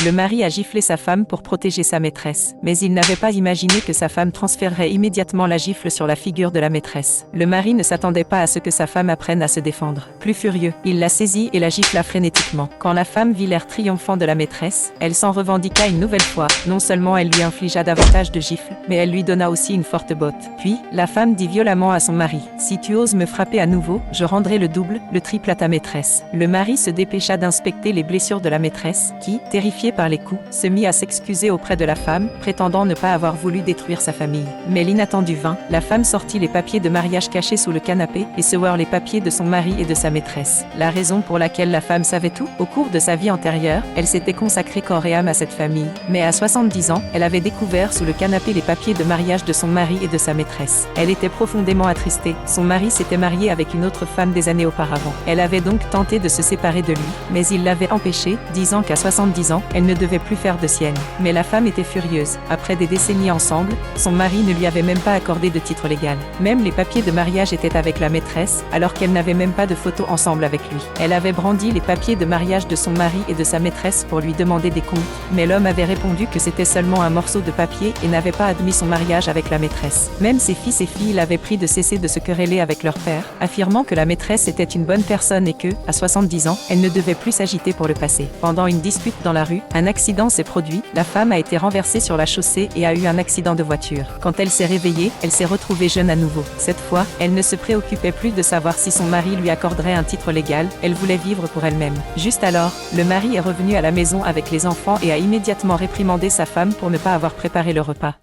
Le mari a giflé sa femme pour protéger sa maîtresse, mais il n'avait pas imaginé que sa femme transférerait immédiatement la gifle sur la figure de la maîtresse. Le mari ne s'attendait pas à ce que sa femme apprenne à se défendre. Plus furieux, il la saisit et la gifla frénétiquement. Quand la femme vit l'air triomphant de la maîtresse, elle s'en revendiqua une nouvelle fois. Non seulement elle lui infligea davantage de gifles, mais elle lui donna aussi une forte botte. Puis, la femme dit violemment à son mari: « Si tu oses me frapper à nouveau, je rendrai le double, le triple à ta maîtresse. » Le mari se dépêcha d'inspecter les blessures de la maîtresse, qui, terrifiée par les coups, se mit à s'excuser auprès de la femme, prétendant ne pas avoir voulu détruire sa famille. Mais l'inattendu vint, la femme sortit les papiers de mariage cachés sous le canapé et se voir les papiers de son mari et de sa maîtresse. La raison pour laquelle la femme savait tout? Au cours de sa vie antérieure, elle s'était consacrée corps et âme à cette famille. Mais à 70 ans, elle avait découvert sous le canapé les papiers de mariage de son mari et de sa maîtresse. Elle était profondément attristée. Son mari s'était marié avec une autre femme des années auparavant. Elle avait donc tenté de se séparer de lui, mais il l'avait empêchée, disant qu'à 70 ans, elle ne devait plus faire de sienne. Mais la femme était furieuse. Après des décennies ensemble, son mari ne lui avait même pas accordé de titre légal. Même les papiers de mariage étaient avec la maîtresse, alors qu'elle n'avait même pas de photo ensemble avec lui. Elle avait brandi les papiers de mariage de son mari et de sa maîtresse pour lui demander des comptes, mais l'homme avait répondu que c'était seulement un morceau de papier et n'avait pas admis son mariage avec la maîtresse. Même ses fils et filles l'avaient pris de cesser de se quereller avec leur père, affirmant que la maîtresse était une bonne personne et que, à 70 ans, elle ne devait plus s'agiter pour le passé. Pendant une dispute dans la rue, un accident s'est produit, la femme a été renversée sur la chaussée et a eu un accident de voiture. Quand elle s'est réveillée, elle s'est retrouvée jeune à nouveau. Cette fois, elle ne se préoccupait plus de savoir si son mari lui accorderait un titre légal, elle voulait vivre pour elle-même. Juste alors, le mari est revenu à la maison avec les enfants et a immédiatement réprimandé sa femme pour ne pas avoir préparé le repas.